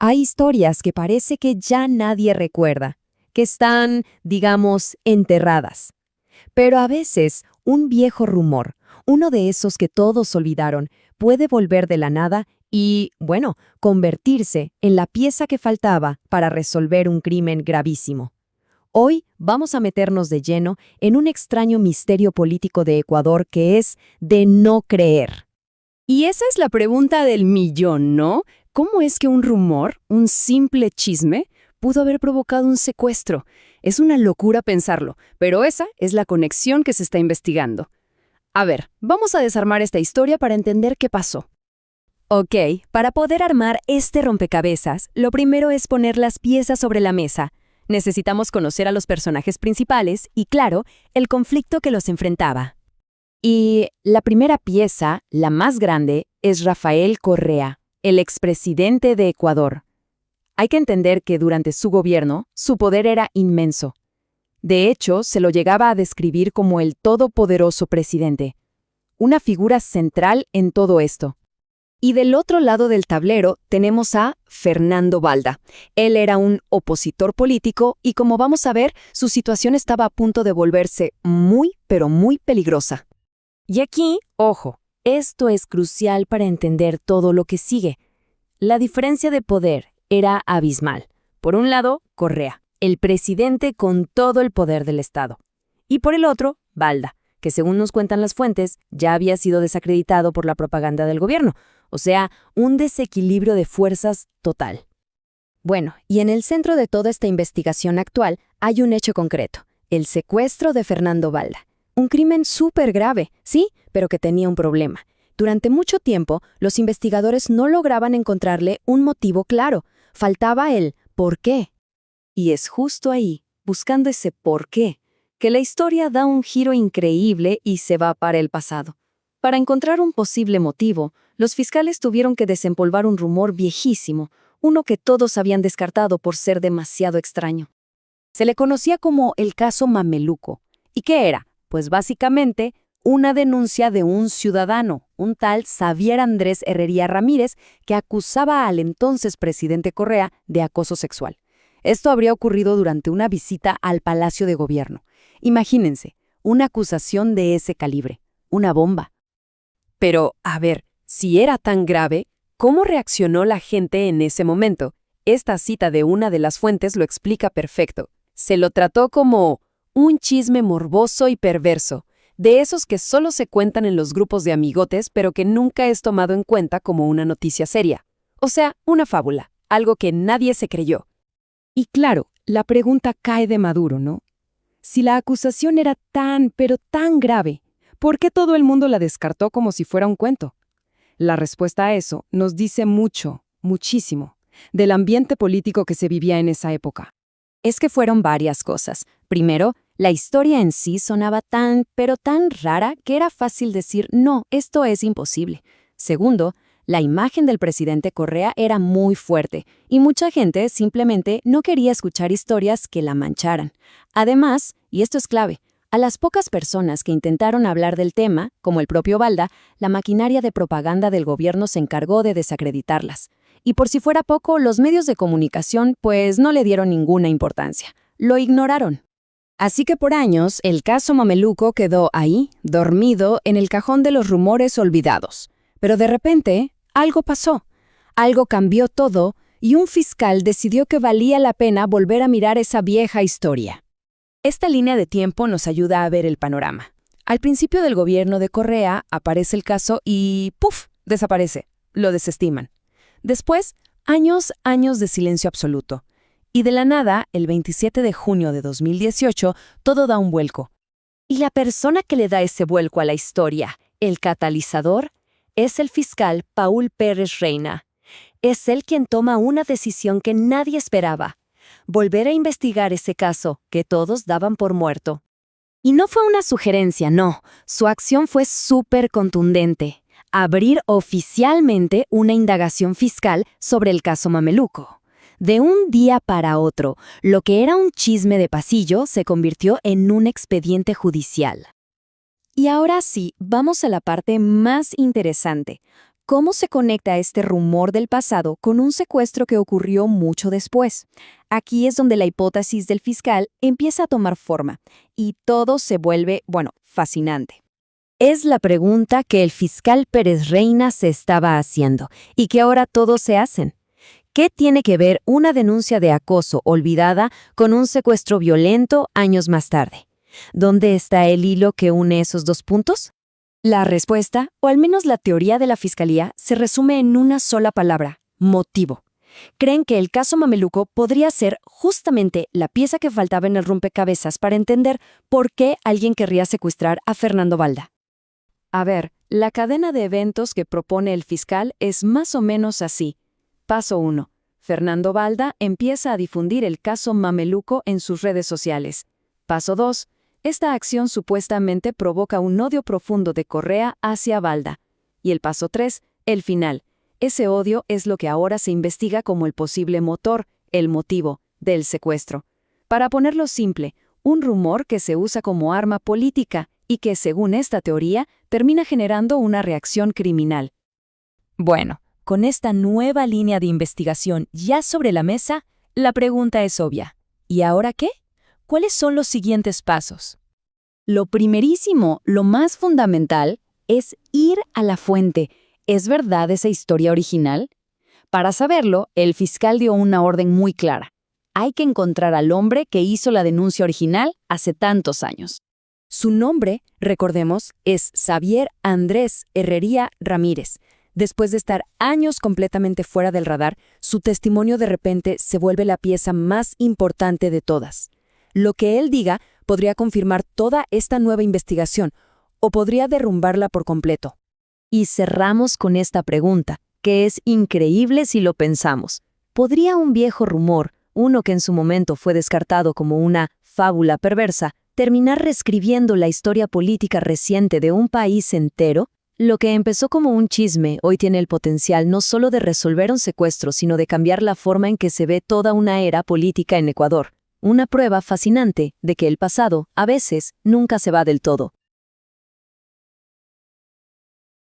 Hay historias que parece que ya nadie recuerda, que están, digamos, enterradas. Pero a veces, un viejo rumor, uno de esos que todos olvidaron, puede volver de la nada y, bueno, convertirse en la pieza que faltaba para resolver un crimen gravísimo. Hoy vamos a meternos de lleno en un extraño misterio político de Ecuador que es de no creer. Y esa es la pregunta del millón, ¿no? ¿Cómo es que un rumor, un simple chisme, pudo haber provocado un secuestro? Es una locura pensarlo, pero esa es la conexión que se está investigando. A ver, vamos a desarmar esta historia para entender qué pasó. Ok, para poder armar este rompecabezas, lo primero es poner las piezas sobre la mesa. Necesitamos conocer a los personajes principales y, claro, el conflicto que los enfrentaba. Y la primera pieza, la más grande, es Rafael Correa, el expresidente de Ecuador. Hay que entender que durante su gobierno, su poder era inmenso. De hecho, se lo llegaba a describir como el todopoderoso presidente, una figura central en todo esto. Y del otro lado del tablero tenemos a Fernando Balda. Él era un opositor político y, como vamos a ver, su situación estaba a punto de volverse muy, pero muy peligrosa. Y aquí, ojo, esto es crucial para entender todo lo que sigue. La diferencia de poder era abismal. Por un lado, Correa, el presidente con todo el poder del Estado. Y por el otro, Balda, que según nos cuentan las fuentes, ya había sido desacreditado por la propaganda del gobierno. O sea, un desequilibrio de fuerzas total. Bueno, y en el centro de toda esta investigación actual hay un hecho concreto, el secuestro de Fernando Balda. Un crimen súper grave, sí, pero que tenía un problema. Durante mucho tiempo, los investigadores no lograban encontrarle un motivo claro. Faltaba el ¿por qué? Y es justo ahí, buscando ese por qué, que la historia da un giro increíble y se va para el pasado. Para encontrar un posible motivo, los fiscales tuvieron que desempolvar un rumor viejísimo, uno que todos habían descartado por ser demasiado extraño. Se le conocía como el caso Mameluco. ¿Y qué era? Pues básicamente una denuncia de un ciudadano, un tal Xavier Andrés Herrería Ramírez, que acusaba al entonces presidente Correa de acoso sexual. Esto habría ocurrido durante una visita al Palacio de Gobierno. Imagínense, una acusación de ese calibre, una bomba. Pero, a ver, si era tan grave, ¿cómo reaccionó la gente en ese momento? Esta cita de una de las fuentes lo explica perfecto. Se lo trató como un chisme morboso y perverso, de esos que solo se cuentan en los grupos de amigotes, pero que nunca es tomado en cuenta como una noticia seria. O sea, una fábula, algo que nadie se creyó. Y claro, la pregunta cae de maduro, ¿no? Si la acusación era tan, pero tan grave, ¿por qué todo el mundo la descartó como si fuera un cuento? La respuesta a eso nos dice mucho, muchísimo, del ambiente político que se vivía en esa época. Es que fueron varias cosas. Primero, la historia en sí sonaba tan, pero tan rara que era fácil decir, no, esto es imposible. Segundo, la imagen del presidente Correa era muy fuerte y mucha gente simplemente no quería escuchar historias que la mancharan. Además, y esto es clave, a las pocas personas que intentaron hablar del tema, como el propio Balda, la maquinaria de propaganda del gobierno se encargó de desacreditarlas. Y por si fuera poco, los medios de comunicación pues no le dieron ninguna importancia. Lo ignoraron. Así que por años, el caso Mameluco quedó ahí, dormido, en el cajón de los rumores olvidados. Pero de repente, algo pasó. Algo cambió todo y un fiscal decidió que valía la pena volver a mirar esa vieja historia. Esta línea de tiempo nos ayuda a ver el panorama. Al principio del gobierno de Correa aparece el caso y ¡puf!, desaparece. Lo desestiman. Después, años de silencio absoluto. Y de la nada, el 27 de junio de 2018, todo da un vuelco. Y la persona que le da ese vuelco a la historia, el catalizador, es el fiscal Paul Pérez Reina. Es él quien toma una decisión que nadie esperaba: volver a investigar ese caso que todos daban por muerto. Y no fue una sugerencia, no. Su acción fue súper contundente: abrir oficialmente una indagación fiscal sobre el caso Mameluco. De un día para otro, lo que era un chisme de pasillo se convirtió en un expediente judicial. Y ahora sí, vamos a la parte más interesante. ¿Cómo se conecta este rumor del pasado con un secuestro que ocurrió mucho después? Aquí es donde la hipótesis del fiscal empieza a tomar forma y todo se vuelve, fascinante. Es la pregunta que el fiscal Pérez Reina se estaba haciendo y que ahora todos se hacen. ¿Qué tiene que ver una denuncia de acoso olvidada con un secuestro violento años más tarde? ¿Dónde está el hilo que une esos dos puntos? La respuesta, o al menos la teoría de la fiscalía, se resume en una sola palabra: motivo. Creen que el caso Mameluco podría ser justamente la pieza que faltaba en el rompecabezas para entender por qué alguien querría secuestrar a Fernando Balda. A ver, la cadena de eventos que propone el fiscal es más o menos así. Paso 1. Fernando Balda empieza a difundir el caso Mameluco en sus redes sociales. Paso 2. Esta acción supuestamente provoca un odio profundo de Correa hacia Balda. Y el paso 3, el final. Ese odio es lo que ahora se investiga como el posible motor, el motivo, del secuestro. Para ponerlo simple, un rumor que se usa como arma política y que, según esta teoría, termina generando una reacción criminal. Bueno, con esta nueva línea de investigación ya sobre la mesa, la pregunta es obvia. ¿Y ahora qué? ¿Cuáles son los siguientes pasos? Lo primerísimo, lo más fundamental, es ir a la fuente. ¿Es verdad esa historia original? Para saberlo, el fiscal dio una orden muy clara. Hay que encontrar al hombre que hizo la denuncia original hace tantos años. Su nombre, recordemos, es Xavier Andrés Herrería Ramírez. Después de estar años completamente fuera del radar, su testimonio de repente se vuelve la pieza más importante de todas. Lo que él diga podría confirmar toda esta nueva investigación o podría derrumbarla por completo. Y cerramos con esta pregunta, que es increíble si lo pensamos. ¿Podría un viejo rumor, uno que en su momento fue descartado como una fábula perversa, terminar reescribiendo la historia política reciente de un país entero? Lo que empezó como un chisme hoy tiene el potencial no solo de resolver un secuestro, sino de cambiar la forma en que se ve toda una era política en Ecuador. Una prueba fascinante de que el pasado, a veces, nunca se va del todo.